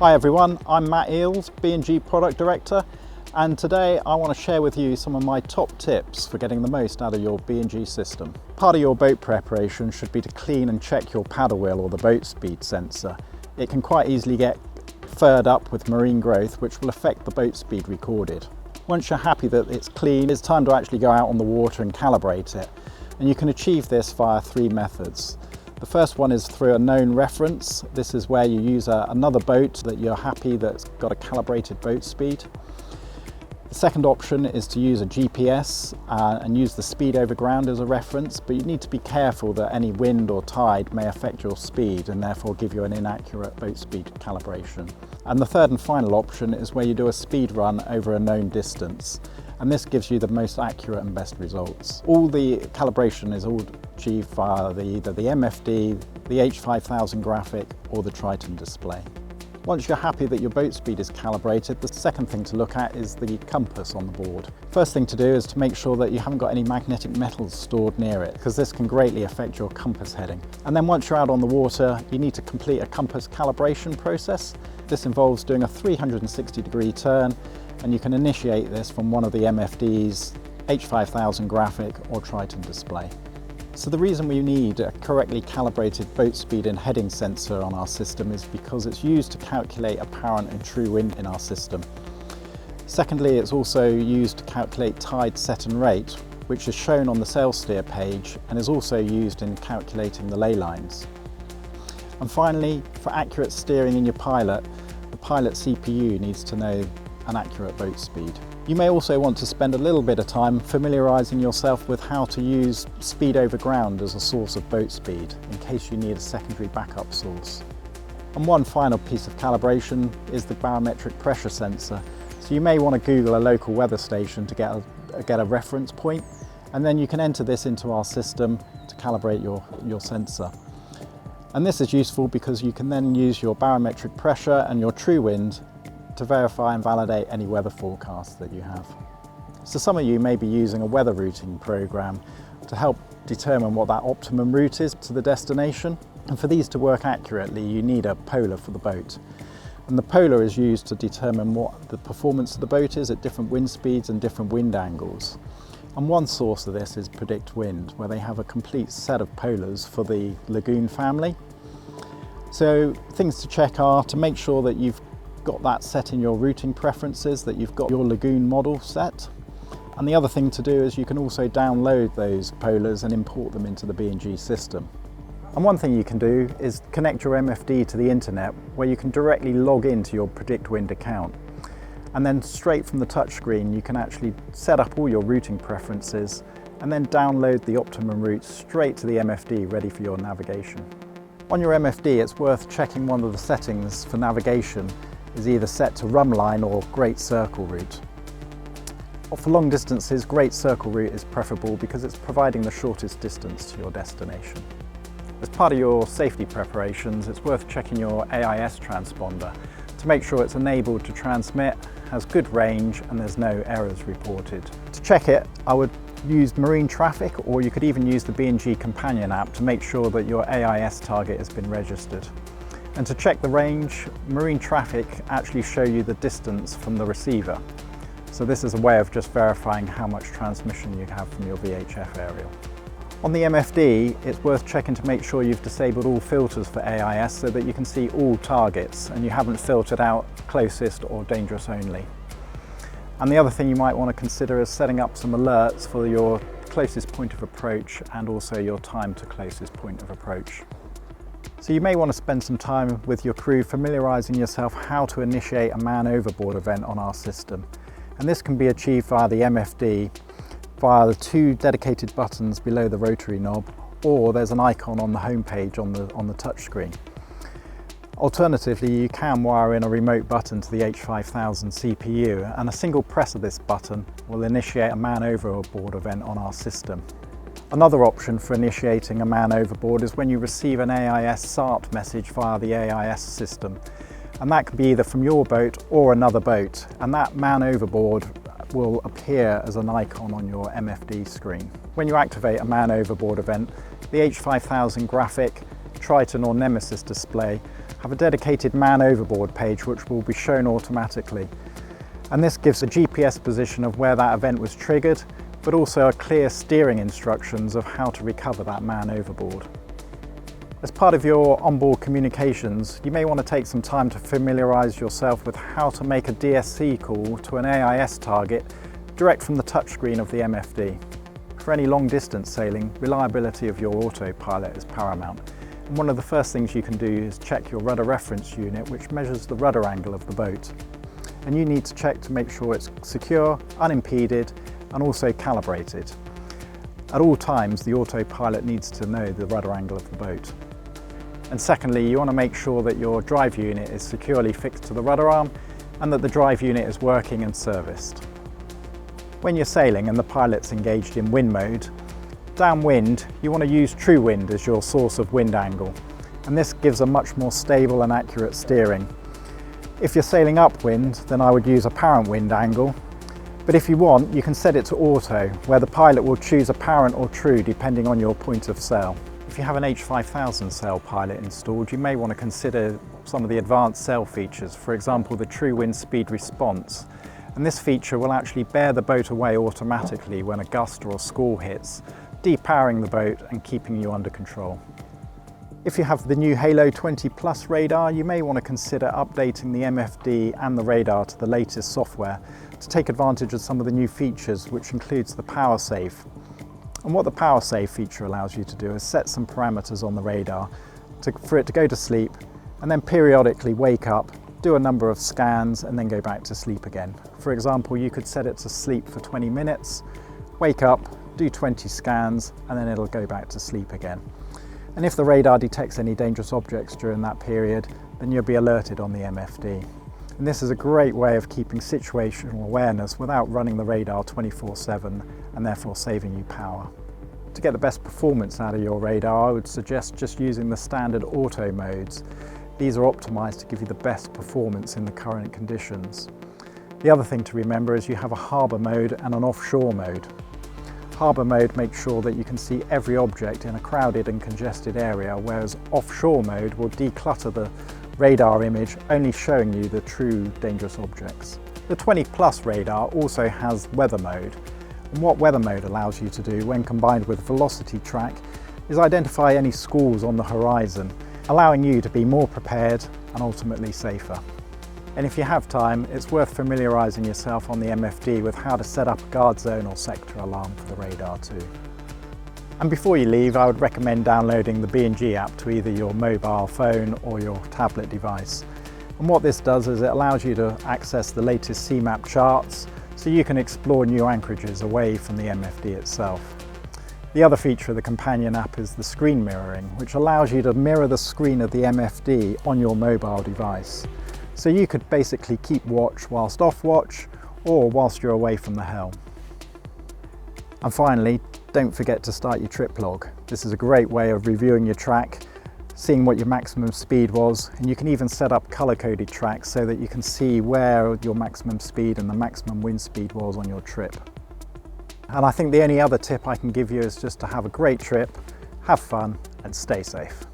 Hi everyone, I'm Matt Eales, B&G Product Director, and today I want to share with you some of my top tips for getting the most out of your B&G system. Part of your boat preparation should be to clean and check your paddle wheel or the boat speed sensor. It can quite easily get furred up with marine growth, which will affect the boat speed recorded. Once you're happy that it's clean, it's time to actually go out on the water and calibrate it. And you can achieve this via three methods. The first one is through a known reference. This is where you use another boat that you're happy that's got a calibrated boat speed. The second option is to use a GPS and use the speed over ground as a reference, but you need to be careful that any wind or tide may affect your speed and therefore give you an inaccurate boat speed calibration. And the third and final option is where you do a speed run over a known distance, and this gives you the most accurate and best results. All the calibration is all achieved via either the MFD, the H5000 graphic or the Triton display. Once you're happy that your boat speed is calibrated, the second thing to look at is the compass on the board. First thing to do is to make sure that you haven't got any magnetic metals stored near it, because this can greatly affect your compass heading. And then once you're out on the water, you need to complete a compass calibration process. This involves doing a 360-degree turn, and you can initiate this from one of the MFD's, H5000 graphic or Triton display. So the reason we need a correctly calibrated boat speed and heading sensor on our system is because it's used to calculate apparent and true wind in our system. Secondly, it's also used to calculate tide set and rate, which is shown on the sail steer page and is also used in calculating the ley lines. And finally, for accurate steering in your pilot, the pilot CPU needs to know an accurate boat speed. You may also want to spend a little bit of time familiarising yourself with how to use speed over ground as a source of boat speed in case you need a secondary backup source. And one final piece of calibration is the barometric pressure sensor. So you may want to Google a local weather station to get a reference point, and then you can enter this into our system to calibrate your sensor. And this is useful because you can then use your barometric pressure and your true wind to verify and validate any weather forecasts that you have. So some of you may be using a weather routing program to help determine what that optimum route is to the destination. And for these to work accurately, you need a polar for the boat. And the polar is used to determine what the performance of the boat is at different wind speeds and different wind angles. And one source of this is Predict Wind, where they have a complete set of polars for the Lagoon family. So things to check are to make sure that you've got that set in your routing preferences, that you've got your Lagoon model set. And the other thing to do is you can also download those polars and import them into the B&G system. And one thing you can do is connect your MFD to the internet, where you can directly log into your Predict Wind account. And then straight from the touchscreen you can actually set up all your routing preferences and then download the optimum route straight to the MFD ready for your navigation. On your MFD, it's worth checking one of the settings for navigation is either set to Rumline or Great Circle Route. For long distances, Great Circle Route is preferable because it's providing the shortest distance to your destination. As part of your safety preparations, it's worth checking your AIS transponder to make sure it's enabled to transmit, has good range and there's no errors reported. To check it, I would use marine traffic, or you could even use the B&G companion app to make sure that your AIS target has been registered. And to check the range, marine traffic actually show you the distance from the receiver. So this is a way of just verifying how much transmission you have from your VHF aerial. On the MFD, it's worth checking to make sure you've disabled all filters for AIS so that you can see all targets and you haven't filtered out closest or dangerous only. And the other thing you might want to consider is setting up some alerts for your closest point of approach and also your time to closest point of approach. So you may want to spend some time with your crew familiarising yourself how to initiate a man overboard event on our system. And this can be achieved via the MFD, via the two dedicated buttons below the rotary knob, or there's an icon on the home page on the touchscreen. Alternatively, you can wire in a remote button to the H5000 CPU, and a single press of this button will initiate a man overboard event on our system. Another option for initiating a man overboard is when you receive an AIS SART message via the AIS system. And that can be either from your boat or another boat. And that man overboard will appear as an icon on your MFD screen. When you activate a man overboard event, the H5000 graphic, Triton or Nemesis display have a dedicated man overboard page which will be shown automatically. And this gives a GPS position of where that event was triggered, but also a clear steering instructions of how to recover that man overboard. As part of your onboard communications, you may want to take some time to familiarise yourself with how to make a DSC call to an AIS target direct from the touchscreen of the MFD. For any long distance sailing, reliability of your autopilot is paramount. And one of the first things you can do is check your rudder reference unit, which measures the rudder angle of the boat. And you need to check to make sure it's secure, unimpeded, and also calibrated. At all times, the autopilot needs to know the rudder angle of the boat. And secondly, you want to make sure that your drive unit is securely fixed to the rudder arm and that the drive unit is working and serviced. When you're sailing and the pilot's engaged in wind mode, downwind, you want to use true wind as your source of wind angle. And this gives a much more stable and accurate steering. If you're sailing upwind, then I would use apparent wind angle. But if you want, you can set it to auto, where the pilot will choose apparent or true depending on your point of sail. If you have an H5000 sail pilot installed, you may want to consider some of the advanced sail features, for example the true wind speed response. And this feature will actually bear the boat away automatically when a gust or a squall hits, depowering the boat and keeping you under control. If you have the new Halo 20 Plus radar, you may want to consider updating the MFD and the radar to the latest software to take advantage of some of the new features, which includes the power save. And what the power save feature allows you to do is set some parameters on the radar for it to go to sleep and then periodically wake up, do a number of scans and then go back to sleep again. For example, you could set it to sleep for 20 minutes, wake up, do 20 scans and then it'll go back to sleep again. And if the radar detects any dangerous objects during that period, then you'll be alerted on the MFD. And this is a great way of keeping situational awareness without running the radar 24/7 and therefore saving you power. To get the best performance out of your radar, I would suggest just using the standard auto modes. These are optimized to give you the best performance in the current conditions. The other thing to remember is you have a harbour mode and an offshore mode. Harbour mode makes sure that you can see every object in a crowded and congested area, whereas offshore mode will declutter the radar image, only showing you the true dangerous objects. The 20 Plus radar also has weather mode, and what weather mode allows you to do when combined with velocity track is identify any squalls on the horizon, allowing you to be more prepared and ultimately safer. And if you have time, it's worth familiarising yourself on the MFD with how to set up a guard zone or sector alarm for the radar too. And before you leave, I would recommend downloading the B&G app to either your mobile phone or your tablet device. And what this does is it allows you to access the latest CMAP charts so you can explore new anchorages away from the MFD itself. The other feature of the companion app is the screen mirroring, which allows you to mirror the screen of the MFD on your mobile device. So you could basically keep watch whilst off watch or whilst you're away from the helm. And finally, don't forget to start your trip log. This is a great way of reviewing your track, seeing what your maximum speed was, and you can even set up color-coded tracks so that you can see where your maximum speed and the maximum wind speed was on your trip. And I think the only other tip I can give you is just to have a great trip, have fun, and stay safe.